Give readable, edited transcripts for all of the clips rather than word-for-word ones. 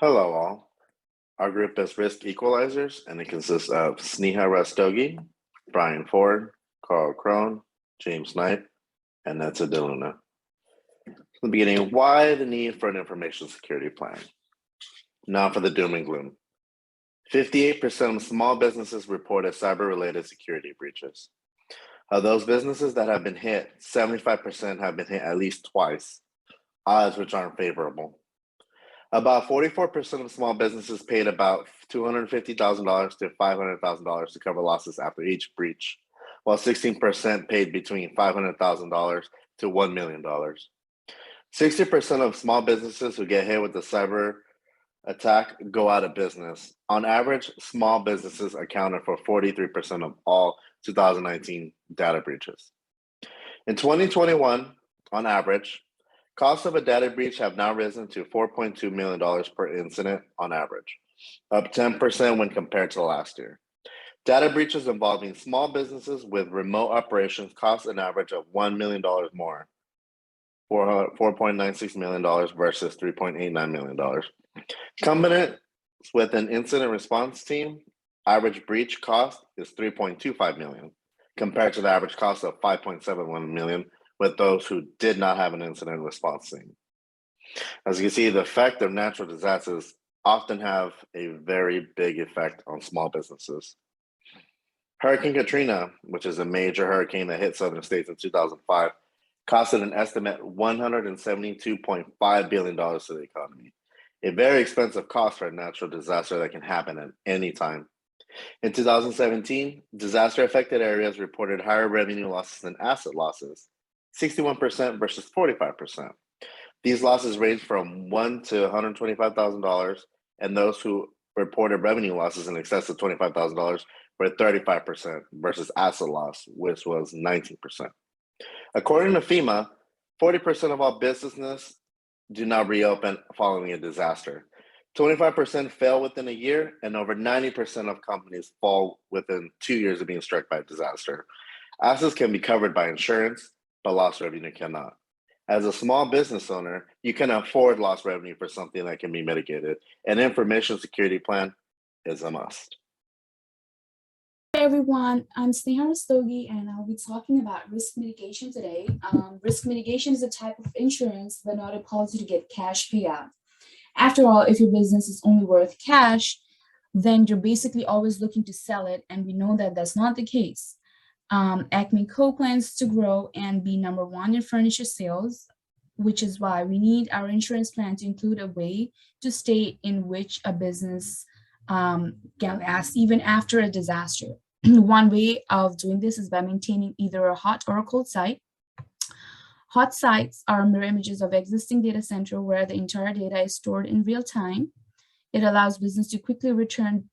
Hello, all. Our group is Risk Equalizers, and it consists of Sneha Rastogi, Brian Ford, Carl Crone, James Knight, and Netza DeLuna. In the beginning, why the need for an information security plan? Now for the doom and gloom. 58% of small businesses reported cyber-related security breaches. Of those businesses that have been hit, 75% have been hit at least twice, odds which aren't favorable. About 44% of small businesses paid about $250,000 to $500,000 to cover losses after each breach, while 16% paid between $500,000 to $1 million. 60% of small businesses who get hit with the cyber attack go out of business. On average, small businesses accounted for 43% of all 2019 data breaches. In 2021, on average, costs of a data breach have now risen to $4.2 million per incident on average, up 10% when compared to last year. Data breaches involving small businesses with remote operations cost an average of $1 million more, $4.96 million versus $3.89 million. Companies with an incident response team, average breach cost is $3.25 million, compared to the average cost of $5.71 million with those who did not have an incident response team. As you can see, the effect of natural disasters often have a very big effect on small businesses. Hurricane Katrina, which is a major hurricane that hit southern states in 2005, costed an estimate $172.5 billion to the economy, a very expensive cost for a natural disaster that can happen at any time. In 2017, disaster-affected areas reported higher revenue losses than asset losses, 61% versus 45%. These losses range from $1 to $125,000, and those who reported revenue losses in excess of $25,000 were 35% versus asset loss, which was 19%. According to FEMA, 40% of all businesses do not reopen following a disaster. 25% fail within a year, and over 90% of companies fall within 2 years of being struck by a disaster. Assets can be covered by insurance, but lost revenue cannot. As a small business owner, you can afford lost revenue for something that can be mitigated. An information security plan is a must. Hey everyone, I'm Sneha Rastogi, and I'll be talking about risk mitigation today. Risk mitigation is a type of insurance, but not a policy to get cash payout. After all, if your business is only worth cash, then you're basically always looking to sell it, and we know that that's not the case. Acme Co. plans to grow and be number one in furniture sales, which is why we need our insurance plan to include a way to state in which a business can last even after a disaster. One way of doing this is by maintaining either a hot or a cold site. Hot sites are mirror images of existing data center where the entire data is stored in real time. It allows business to quickly return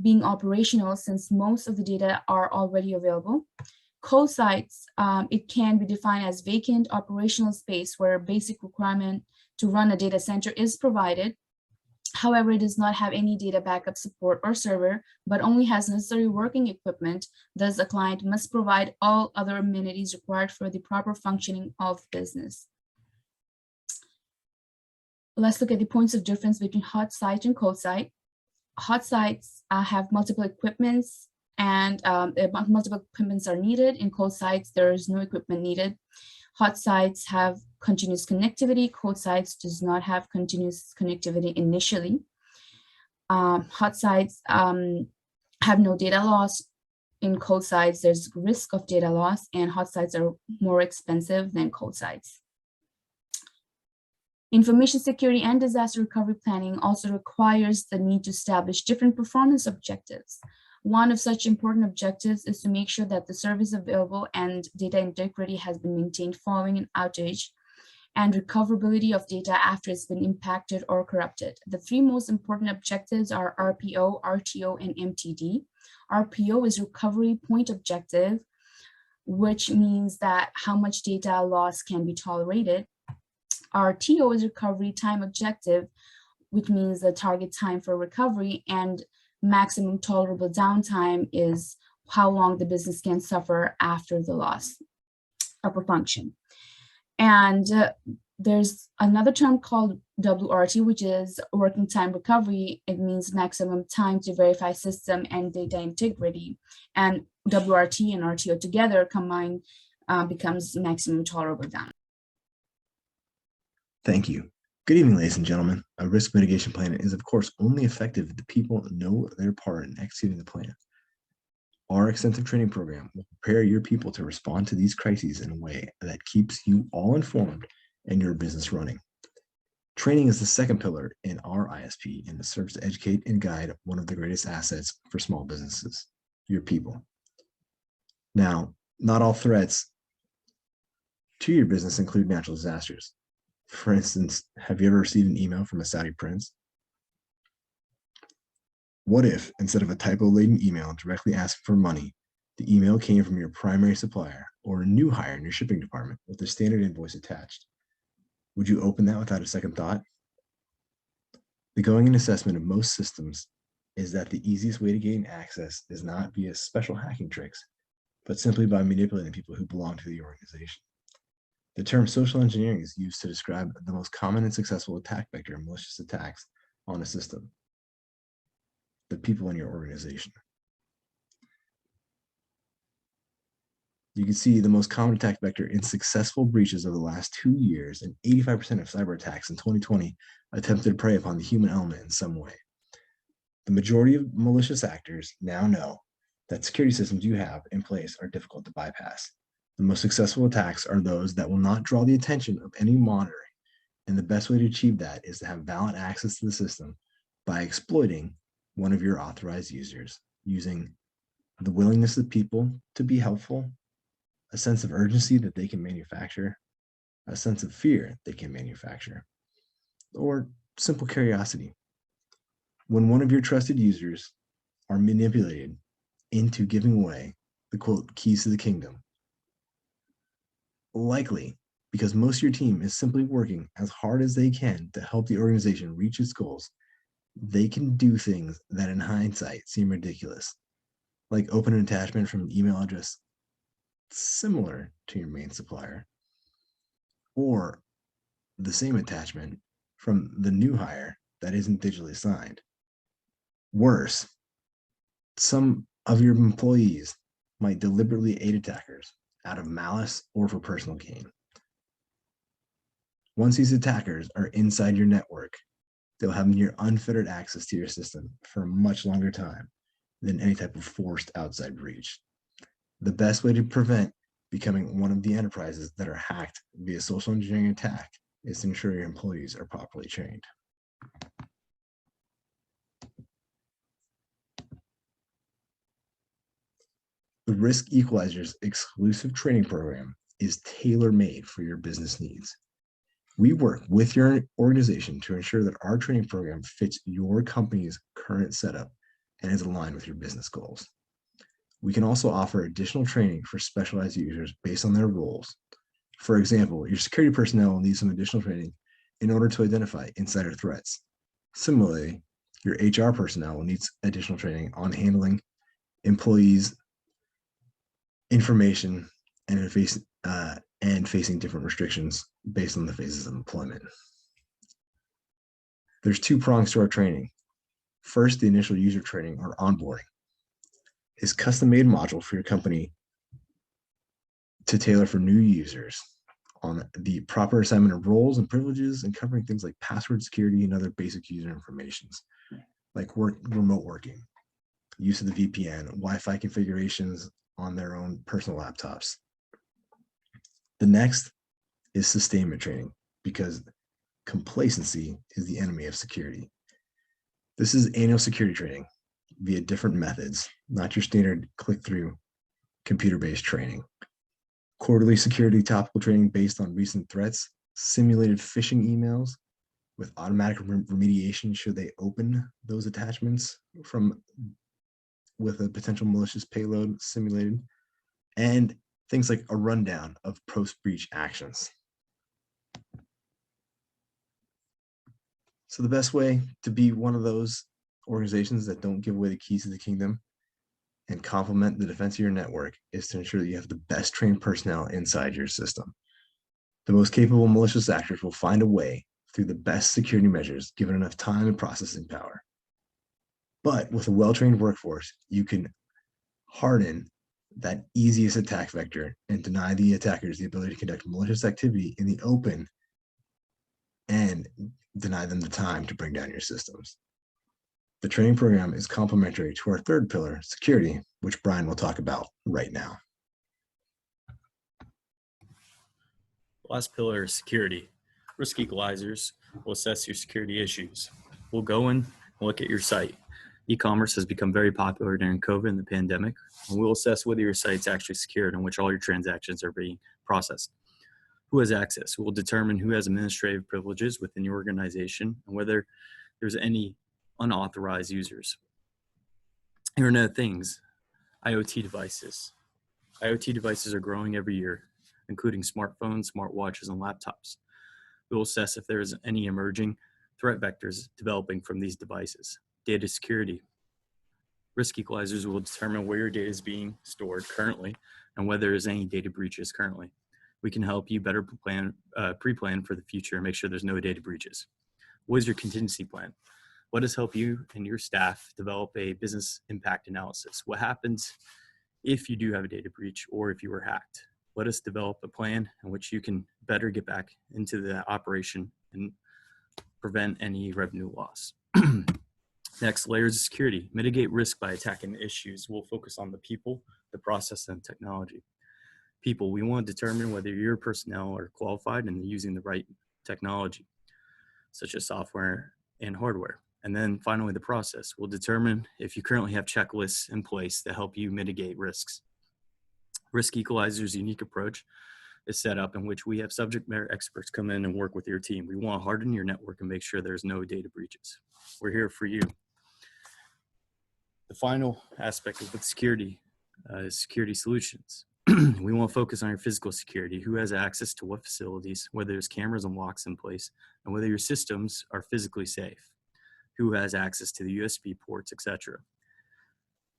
being operational since most of the data are already available. Cold sites, it can be defined as vacant operational space where a basic requirement to run a data center is provided. However, it does not have any data backup support or server, but only has necessary working equipment. Thus, the client must provide all other amenities required for the proper functioning of business. Let's look at the points of difference between hot site and cold site. Hot sites have multiple equipments and multiple equipments are needed. In cold sites, there is no equipment needed. Hot sites have continuous connectivity. Cold sites does not have continuous connectivity initially. Hot sites have no data loss. In cold sites, there's risk of data loss, and hot sites are more expensive than cold sites. Information security and disaster recovery planning also requires the need to establish different performance objectives. One of such important objectives is to make sure that the service available and data integrity has been maintained following an outage, and recoverability of data after it's been impacted or corrupted. The three most important objectives are RPO, RTO, and MTD. RPO is recovery point objective, which means that how much data loss can be tolerated. RTO is recovery time objective, which means the target time for recovery, and maximum tolerable downtime is how long the business can suffer after the loss of a function. And There's another term called WRT, which is working time recovery. It means maximum time to verify system and data integrity. And WRT and RTO together combined becomes maximum tolerable downtime. Thank you. Good evening, ladies and gentlemen. A risk mitigation plan is, of course, only effective if the people know their part in executing the plan. Our extensive training program will prepare your people to respond to these crises in a way that keeps you all informed and your business running. Training is the second pillar in our ISP, and it serves to educate and guide one of the greatest assets for small businesses, your people. Now, not all threats to your business include natural disasters. For instance, have you ever received an email from a Saudi prince? What if, instead of a typo-laden email directly asking for money, the email came from your primary supplier or a new hire in your shipping department with a standard invoice attached? Would you open that without a second thought? The going-in assessment of most systems is that the easiest way to gain access is not via special hacking tricks, but simply by manipulating people who belong to the organization. The term social engineering is used to describe the most common and successful attack vector in malicious attacks on a system: the people in your organization. You can see the most common attack vector in successful breaches of the last 2 years, and 85% of cyber attacks in 2020 attempted to prey upon the human element in some way. The majority of malicious actors now know that security systems you have in place are difficult to bypass. The most successful attacks are those that will not draw the attention of any monitoring, and the best way to achieve that is to have valid access to the system by exploiting one of your authorized users, using the willingness of people to be helpful, a sense of urgency that they can manufacture, a sense of fear they can manufacture, or simple curiosity. When one of your trusted users are manipulated into giving away the quote keys to the kingdom, likely because most of your team is simply working as hard as they can to help the organization reach its goals, they can do things that in hindsight seem ridiculous, like open an attachment from an email address similar to your main supplier, or the same attachment from the new hire that isn't digitally signed. Worse, some of your employees might deliberately aid attackers out of malice or for personal gain. Once these attackers are inside your network, they'll have near unfettered access to your system for a much longer time than any type of forced outside breach. The best way to prevent becoming one of the enterprises that are hacked via social engineering attack is to ensure your employees are properly trained. The Risk Equalizers exclusive training program is tailor-made for your business needs. We work with your organization to ensure that our training program fits your company's current setup and is aligned with your business goals. We can also offer additional training for specialized users based on their roles. For example, your security personnel will need some additional training in order to identify insider threats. Similarly, your HR personnel will need additional training on handling employees' information and facing different restrictions based on the phases of employment. There's 2 prongs to our training. First, the initial user training or onboarding is custom-made module for your company to tailor for new users on the proper assignment of roles and privileges, and covering things like password security and other basic user informations, like remote working, use of the VPN, Wi-Fi configurations on their own personal laptops. The next is sustainment training, because complacency is the enemy of security. This is annual security training via different methods, not your standard click-through computer-based training. Quarterly security topical training based on recent threats, simulated phishing emails with automatic remediation should they open those attachments with a potential malicious payload simulated, and things like a rundown of post-breach actions. So the best way to be one of those organizations that don't give away the keys to the kingdom and complement the defense of your network is to ensure that you have the best trained personnel inside your system. The most capable malicious actors will find a way through the best security measures given enough time and processing power. But with a well-trained workforce, you can harden that easiest attack vector and deny the attackers the ability to conduct malicious activity in the open and deny them the time to bring down your systems. The training program is complementary to our third pillar, security, which Brian will talk about right now. Last pillar is security. Risk Equalizers will assess your security issues. We'll go in and look at your site. E-commerce has become very popular during COVID and the pandemic, and we'll assess whether your site's actually secured and which all your transactions are being processed. Who has access? We'll determine who has administrative privileges within your organization and whether there's any unauthorized users. Internet of Things, IoT devices. IoT devices are growing every year, including smartphones, smartwatches, and laptops. We will assess if there is any emerging threat vectors developing from these devices. Data security. Risk Equalizers will determine where your data is being stored currently and whether there is any data breaches currently. We can help you better pre-plan for the future and make sure there's no data breaches. What is your contingency plan? Let us help you and your staff develop a business impact analysis. What happens if you do have a data breach or if you were hacked? Let us develop a plan in which you can better get back into the operation and prevent any revenue loss. Next, layers of security. Mitigate risk by attacking the issues. We'll focus on the people, the process, and technology. People, we want to determine whether your personnel are qualified and using the right technology, such as software and hardware. And then finally, the process. We'll determine if you currently have checklists in place that help you mitigate risks. Risk Equalizer's unique approach is set up in which we have subject matter experts come in and work with your team. We want to harden your network and make sure there's no data breaches. We're here for you. The final aspect of security is security solutions. We want to focus on your physical security, who has access to what facilities, whether there's cameras and locks in place, and whether your systems are physically safe, who has access to the USB ports, etc.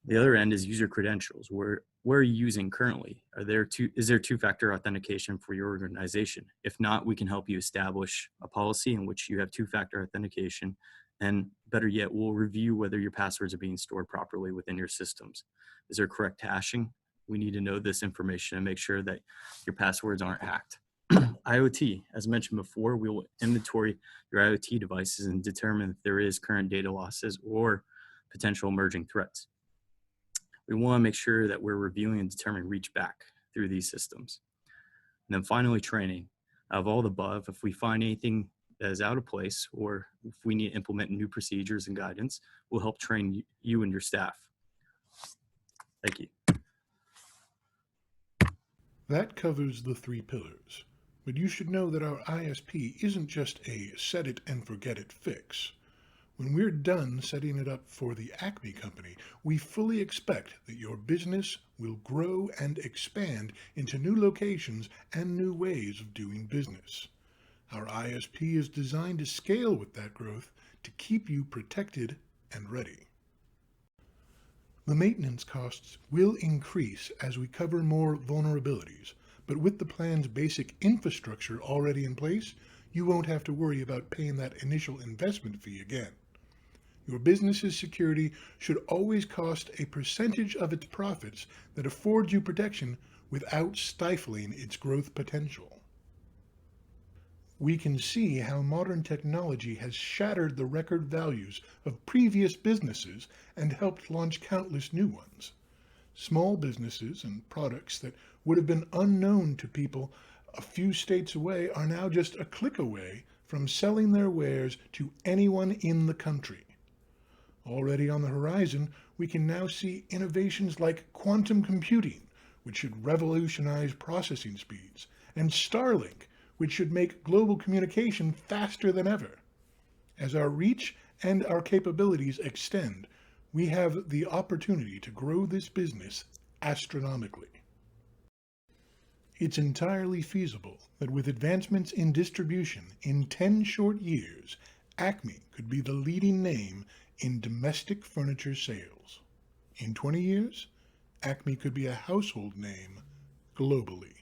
The other end is user credentials. Where are you using currently? Is there two-factor authentication for your organization? If not, we can help you establish a policy in which you have two-factor authentication, and better yet, we'll review whether your passwords are being stored properly within your systems. Is there correct hashing? We need to know this information and make sure that your passwords aren't hacked. IoT, as mentioned before, we will inventory your IoT devices and determine if there is current data losses or potential emerging threats. We want to make sure that we're reviewing and determining reach back through these systems. And then finally, training. Out of all the above, if we find anything that is out of place or if we need to implement new procedures and guidance, we'll help train you and your staff. Thank you. That covers the 3 pillars, but you should know that our ISP isn't just a set it and forget it fix. When we're done setting it up for the Acme company, we fully expect that your business will grow and expand into new locations and new ways of doing business. Our ISP is designed to scale with that growth to keep you protected and ready. The maintenance costs will increase as we cover more vulnerabilities, but with the plan's basic infrastructure already in place, you won't have to worry about paying that initial investment fee again. Your business's security should always cost a percentage of its profits that affords you protection without stifling its growth potential. We can see how modern technology has shattered the record values of previous businesses and helped launch countless new ones. Small businesses and products that would have been unknown to people a few states away are now just a click away from selling their wares to anyone in the country. Already on the horizon, we can now see innovations like quantum computing, which should revolutionize processing speeds, and Starlink, which should make global communication faster than ever. As our reach and our capabilities extend, we have the opportunity to grow this business astronomically. It's entirely feasible that with advancements in distribution in 10 short years, Acme could be the leading name in domestic furniture sales. In 20 years, Acme could be a household name globally.